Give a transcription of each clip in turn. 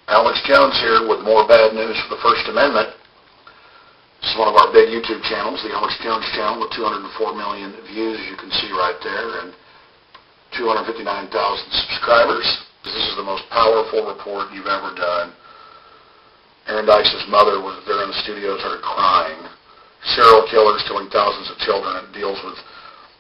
Alex Jones here with more bad news for the First Amendment. This is one of our big YouTube channels, the Alex Jones channel, with 204 million views, as you can see right there, and 259,000 subscribers. This is the most powerful report you've ever done. Aaron Dice's mother was there in the studio, started crying. Serial killers killing thousands of children. It deals with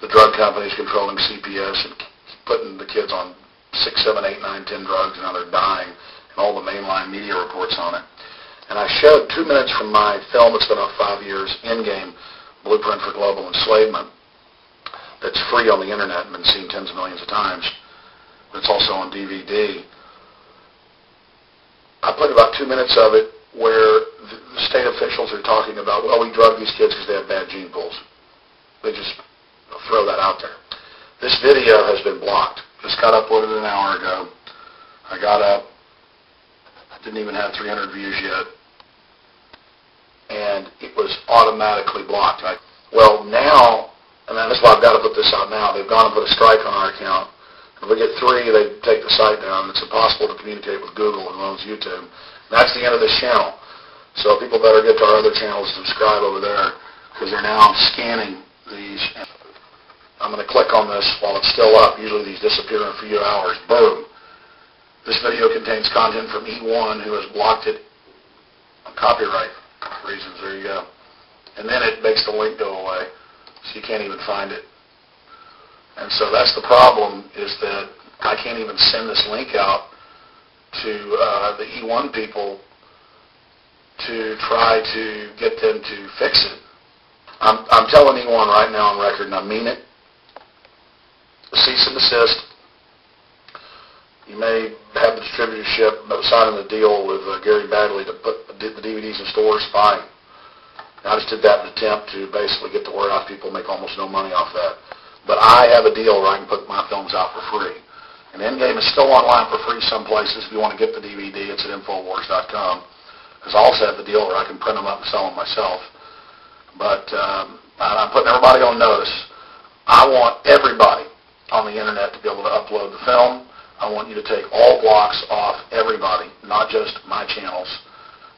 the drug companies controlling CPS and putting the kids on 6, 7, 8, 9, 10 drugs, and now they're dying, and all the mainline media reports on it. And I showed 2 minutes from my film that's been out 5 years, Endgame, Blueprint for Global Enslavement, that's free on the internet and been seen tens of millions of times. It's also on DVD. I put about 2 minutes of it where the state officials are talking about, well, we drug these kids because they have bad gene pools. They just throw that out there. This video has been blocked. Just got uploaded an hour ago. I got up. Didn't even have 300 views yet. And it was automatically blocked. Well, now, and that's why I've got to put this out now, they've gone and put a strike on our account. If we get 3, they take the site down. It's impossible to communicate with Google, who owns YouTube. And that's the end of this channel. So people better get to our other channels and subscribe over there, because they're now scanning these. I'm going to click on this while it's still up. Usually these disappear in a few hours. Boom. This video contains content from E1, who has blocked it on copyright reasons. There you go. And then it makes the link go away, so you can't even find it. And so that's the problem, is that I can't even send this link out to the E1 people to try to get them to fix it. I'm telling E1 right now on record, and I mean it. Cease and desist. You may have the distributorship signing the deal with Gary Badley to put the DVDs in stores. Fine. I just did that in an attempt to basically get the word out to people, make almost no money off that. But I have a deal where I can put my films out for free. And Endgame is still online for free some places. If you want to get the DVD, it's at Infowars.com. Because I also have the deal where I can print them up and sell them myself. But I'm putting everybody on notice. I want everybody on the internet to be able to upload the film. I want you to take all blocks off everybody, not just my channels.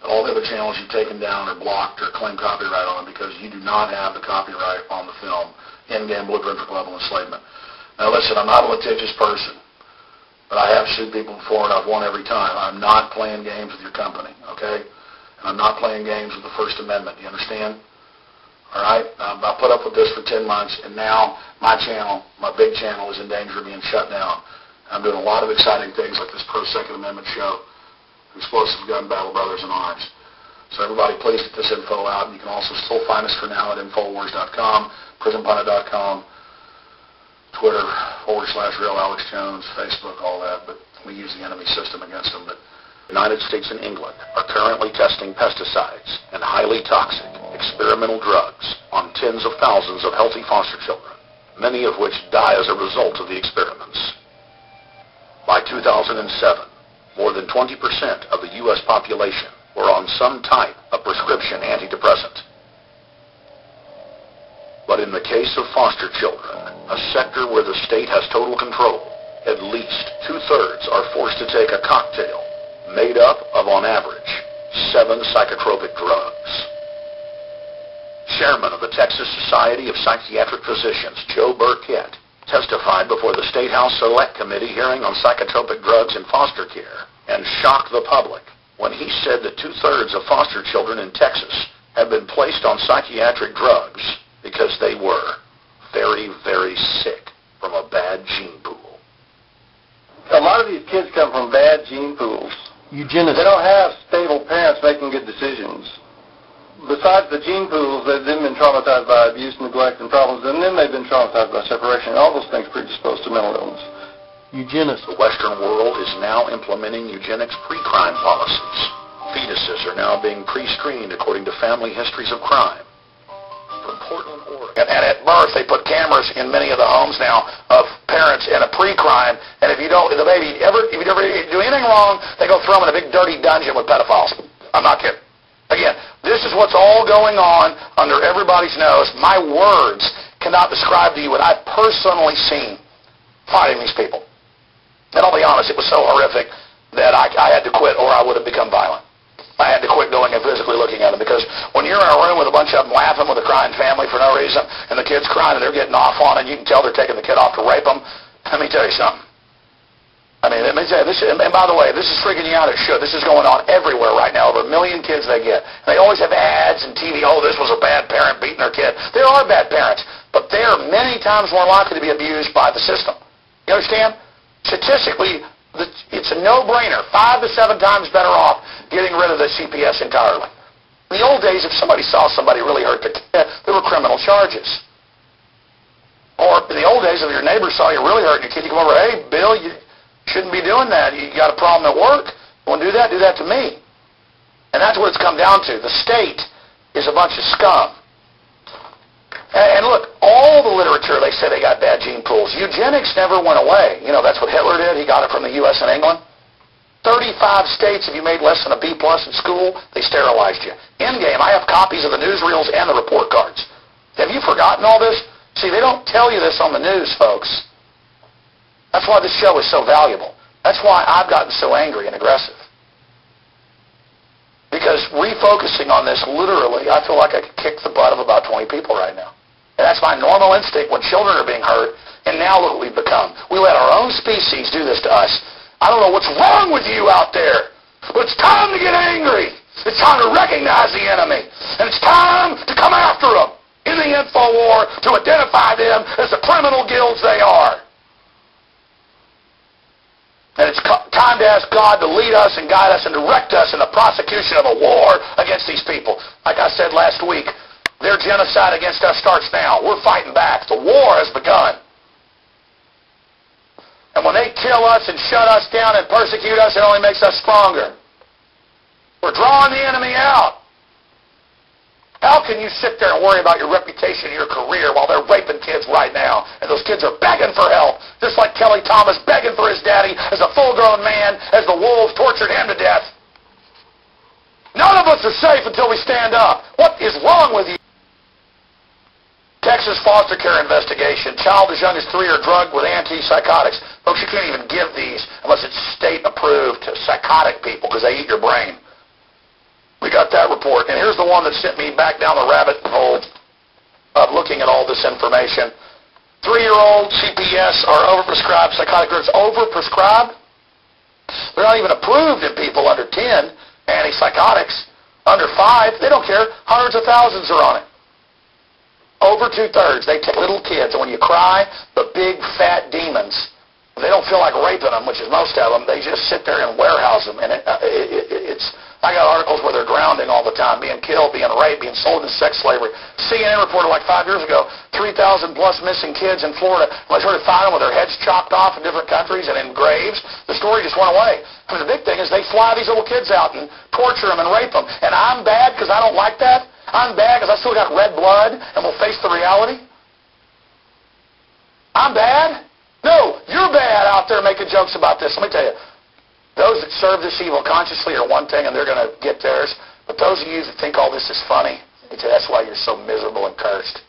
All the other channels you've taken down are blocked or claim copyright on them because you do not have the copyright on the film, Endgame, Blueprint for Global Enslavement. Now listen, I'm not a litigious person, but I have sued people before and I've won every time. I'm not playing games with your company, okay? And I'm not playing games with the First Amendment. You understand? All right? I put up with this for 10 months, and now my channel, my big channel, is in danger of being shut down. I'm doing a lot of exciting things like this pro-Second Amendment show, Explosive Gun Battle Brothers in Arms. So everybody, please get this info out. You can also still find us for now at Infowars.com, PrisonPundit.com, Twitter, /Real Alex Jones, Facebook, all that. But we use the enemy system against them. But the United States and England are currently testing pesticides and highly toxic experimental drugs on tens of thousands of healthy foster children, many of which die as a result of the experiments. By 2007, more than 20% of the U.S. population were on some type of prescription antidepressant. But in the case of foster children, a sector where the state has total control, at least 2/3 are forced to take a cocktail made up of, on average, 7 psychotropic drugs. Chairman of the Texas Society of Psychiatric Physicians, Joe Burkett, testified before the State House Select Committee hearing on psychotropic drugs in foster care and shocked the public when he said that 2/3 of foster children in Texas have been placed on psychiatric drugs because they were very, very sick from a bad gene pool. A lot of these kids come from bad gene pools. Eugenics. They don't have stable parents making good decisions. Besides the gene pools, they've been traumatized by abuse, neglect, and problems, and then they've been traumatized by separation. All those things predispose to mental illness. Eugenics. The Western world is now implementing eugenics pre-crime policies. Fetuses are now being pre-screened according to family histories of crime. From Portland, Oregon. And at birth, they put cameras in many of the homes now of parents in a pre-crime, and if you don't, if you ever do anything wrong, they go throw them in a big dirty dungeon with pedophiles. I'm not kidding. Again, this is what's all going on under everybody's nose. My words cannot describe to you what I've personally seen fighting these people. And I'll be honest, it was so horrific that and I had to quit or I would have become violent. I had to quit going and physically looking at them, because when you're in a room with a bunch of them laughing with a crying family for no reason, and the kid's crying and they're getting off on it, and you can tell they're taking the kid off to rape them, let me tell you something. I mean, let me tell you, and by the way, this is freaking you out. It should. This is going on everywhere right now. Over 1 million kids they get. And they always have ads and TV, oh, this was a bad parent beating their kid. There are bad parents, but they are many times more likely to be abused by the system. You understand? Statistically, it's a no-brainer. 5 to 7 times better off getting rid of the CPS entirely. In the old days, if somebody saw somebody really hurt their kid, there were criminal charges. Or in the old days, if your neighbor saw you really hurting your kid, you come over, hey, Bill, you shouldn't be doing that. You got a problem at work. You want to do that? Do that to me. And that's what it's come down to. The state is a bunch of scum. And look, all the literature, they say they got bad gene pools. Eugenics never went away. You know, that's what Hitler did. He got it from the U.S. and England. 35 states, if you made less than a B+ in school, they sterilized you. Endgame, I have copies of the newsreels and the report cards. Have you forgotten all this? See, they don't tell you this on the news, folks. That's why this show is so valuable. That's why I've gotten so angry and aggressive. Because refocusing on this, literally, I feel like I could kick the butt of about 20 people right now. And that's my normal instinct when children are being hurt. And now look what we've become. We let our own species do this to us. I don't know what's wrong with you out there, but it's time to get angry. It's time to recognize the enemy. And it's time to come after them in the info war, to identify them as the criminal guilds they are. And it's time to ask God to lead us and guide us and direct us in the prosecution of a war against these people. Like I said last week, their genocide against us starts now. We're fighting back. The war has begun. And when they kill us and shut us down and persecute us, it only makes us stronger. We're drawing the enemy out. How can you sit there and worry about your reputation and your career while they're raping kids right now? And those kids are begging for help, just like Kelly Thomas begging for his daddy as a full-grown man as the wolves tortured him to death. None of us are safe until we stand up. What is wrong with you? Texas foster care investigation. Child as young as 3 are drugged with antipsychotics. Folks, you can't even give these unless it's state-approved to psychotic people because they eat your brain. We got that report. And here's the one that sent me back down the rabbit hole of looking at all this information. 3-year-old CPS are overprescribed. Psychotic drugs overprescribed. They're not even approved in people under 10. Antipsychotics. Under 5, they don't care. Hundreds of thousands are on it. Over 2/3. They take little kids, and when you cry, the big fat demons, they don't feel like raping them, which is most of them. They just sit there and warehouse them, and it's. I got articles where they're drowning all the time, being killed, being raped, being sold into sex slavery. CNN reported like 5 years ago, 3,000 plus missing kids in Florida. When I started finding them with their heads chopped off in different countries and in graves, the story just went away. I mean, the big thing is they fly these little kids out and torture them and rape them. And I'm bad because I don't like that? I'm bad because I still got red blood and will face the reality? I'm bad? No, you're bad out there making jokes about this. Let me tell you, those that serve this evil consciously are one thing and they're going to get theirs. But those of you that think all this is funny, that's why you're so miserable and cursed.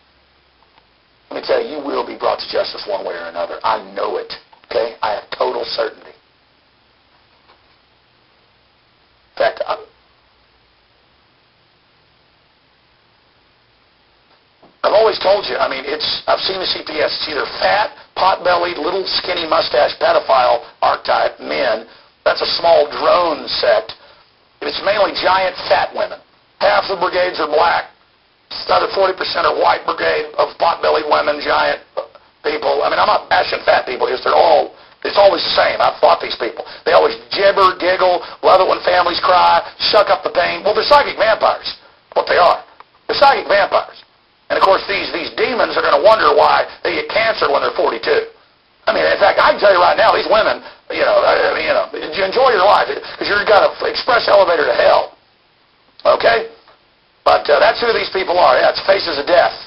Let me tell you, you will be brought to justice one way or another. I know it. Okay? I have total certainty. In fact, I've always told you, I mean, I've seen the CPS. It's either fat, pot-bellied, little skinny mustache pedophile archetype men. That's a small drone sect. It's mainly giant fat women. Half the brigades are black. Another 40% are white brigade of pot-bellied women, giant people. I mean, I'm not bashing fat people. It's always the same. I've fought these people. They always gibber, giggle, love it when families cry, suck up the pain. Well, they're psychic vampires. What they are. They're psychic vampires. And, of course, these demons are going to wonder why they get cancer when they're 42. I mean, in fact, I can tell you right now, these women, you enjoy your life because you've got an express elevator to hell. Okay? But that's who these people are. Yeah, it's faces of death.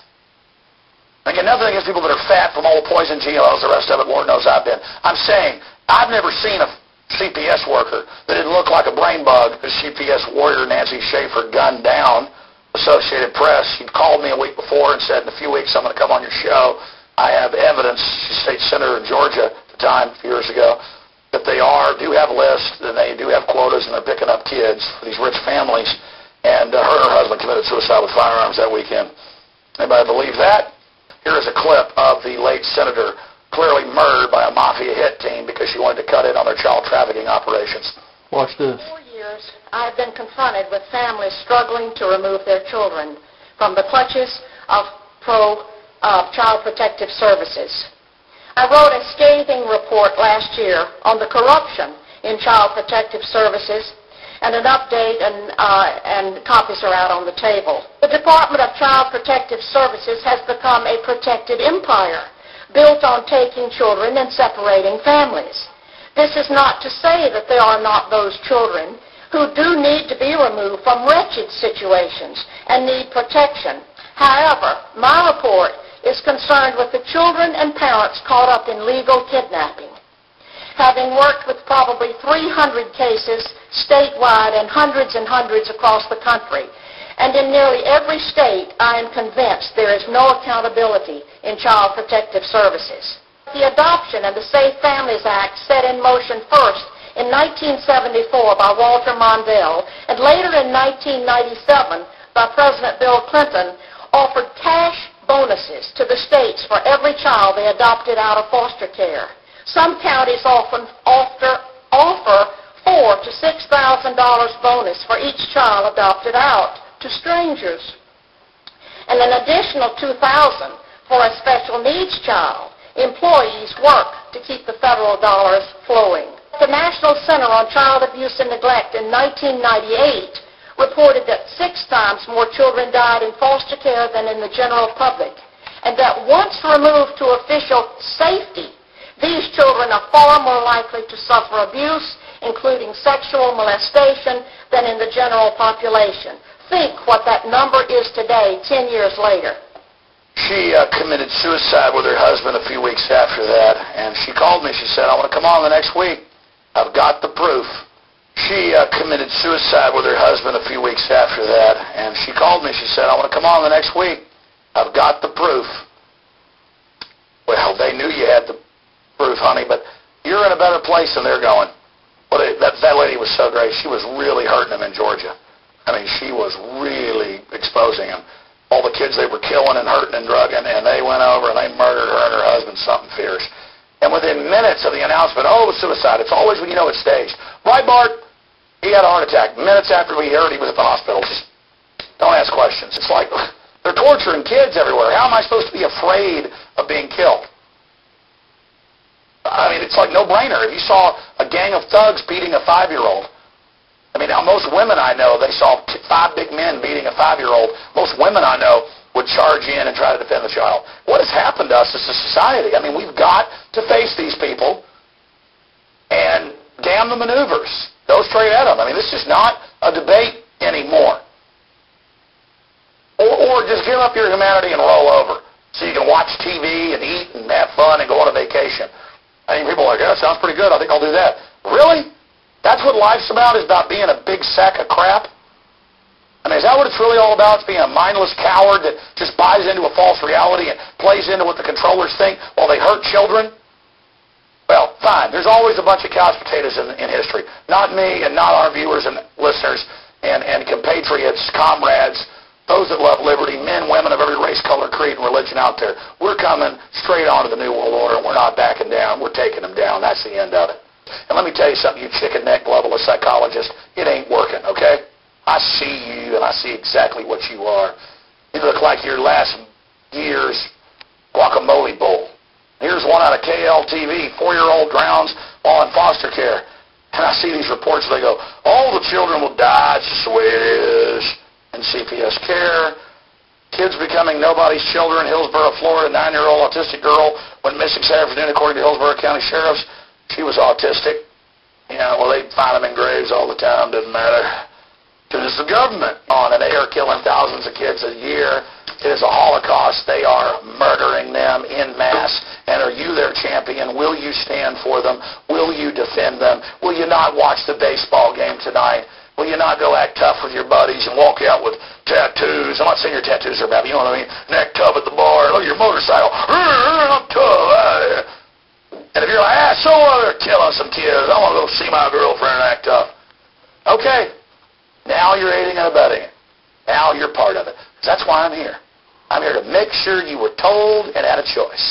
I get nothing against people that are fat from all the poison GMOs, the rest of it, Lord knows I've been. I'm saying, I've never seen a CPS worker that didn't look like a brain bug. The CPS warrior Nancy Schaefer gunned down. Associated Press. She called me a week before and said, in a few weeks I'm going to come on your show. I have evidence. She's state senator in Georgia at the time, a few years ago. that they do have lists, and they do have quotas, and they're picking up kids for these rich families. And her and her husband committed suicide with firearms that weekend. Anybody believe that? Here is a clip of the late senator clearly murdered by a mafia hit team because she wanted to cut in on their child trafficking operations. Watch this. For 4 years, I've been confronted with families struggling to remove their children from the clutches of Child Protective Services. I wrote a scathing report last year on the corruption in Child Protective Services, and an update and copies are out on the table. The Department of Child Protective Services has become a protected empire built on taking children and separating families. This is not to say that there are not those children who do need to be removed from wretched situations and need protection. However, my report is concerned with the children and parents caught up in legal kidnapping. Having worked with probably 300 cases statewide and hundreds across the country, and in nearly every state, I am convinced there is no accountability in Child Protective Services. The Adoption and the Safe Families Act set in motion first in 1974 by Walter Mondale, and later in 1997 by President Bill Clinton, offered cash bonuses to the states for every child they adopted out of foster care. Some counties often offer $4,000 to $6,000 bonus for each child adopted out to strangers, and an additional $2,000 for a special needs child. Employees work to keep the federal dollars flowing. The National Center on Child Abuse and Neglect in 1998 reported that 6 times more children died in foster care than in the general public, and that once removed to official safety, these children are far more likely to suffer abuse, including sexual molestation, than in the general population. Think what that number is today, 10 years later. She committed suicide with her husband a few weeks after that, and she called me. She said, I want to come on the next week. I've got the proof. She committed suicide with her husband a few weeks after that, and she called me. She said, I want to come on the next week. I've got the proof. Well, they knew you had the proof, honey, but you're in a better place than they're going. Well, that lady was so great. She was really hurting them in Georgia. I mean, she was really exposing them. All the kids they were killing and hurting and drugging, and they went over and they murdered her and her husband, something fierce. And within minutes of the announcement, oh, it was suicide. It's always when you know it's staged. Right, Bart? He had a heart attack. Minutes after we heard he was at the hospital. Just don't ask questions. It's like, they're torturing kids everywhere. How am I supposed to be afraid of being killed? I mean, it's like no-brainer. If you saw a gang of thugs beating a 5-year-old, I mean, now most women I know, they saw 5 big men beating a 5-year-old. Most women I know would charge in and try to defend the child. What has happened to us as a society? I mean, we've got to face these people and damn the maneuvers. Go straight at them. I mean, this is not a debate anymore. Or just give up your humanity and roll over so you can watch TV and eat and have fun and go on a vacation. I mean, people are like, yeah, that sounds pretty good. I think I'll do that. Really? That's what life's about, is about being a big sack of crap? I mean, is that what it's really all about? It's being a mindless coward that just buys into a false reality and plays into what the controllers think while they hurt children? Well, fine. There's always a bunch of couch potatoes in history. Not me and not our viewers and listeners and compatriots, comrades, those that love liberty, men, women of every race, color, creed, and religion out there. We're coming straight on to the New World Order, and we're not backing down. We're taking them down. That's the end of it. And let me tell you something, you chicken neck globalist psychologist, it ain't working, okay? I see you, and I see exactly what you are. You look like your last year's guacamole bowl. Here's one out of KLTV, 4-year-old drowns while in foster care. And I see these reports, they go, all the children will die, it's just the way it is. In CPS care, kids becoming nobody's children. Hillsborough, Florida, 9-year-old autistic girl went missing Saturday afternoon, according to Hillsborough County Sheriffs. She was autistic. You know, well, they find them in graves all the time, doesn't matter. Because it's the government on, and they are killing thousands of kids a year. It is a Holocaust. They are murdering them en masse. And are you their champion? Will you stand for them? Will you defend them? Will you not watch the baseball game tonight? Will you not go act tough with your buddies and walk out with tattoos? I'm not saying your tattoos are bad, but you know what I mean? Neck tub at the bar. Look at your motorcycle. I'm tough. And if you're like, so what, they're killing some kids, I want to go see my girlfriend and act tough. Okay, now you're aiding and abetting it. Now you're part of it. That's why I'm here. I'm here to make sure you were told and had a choice.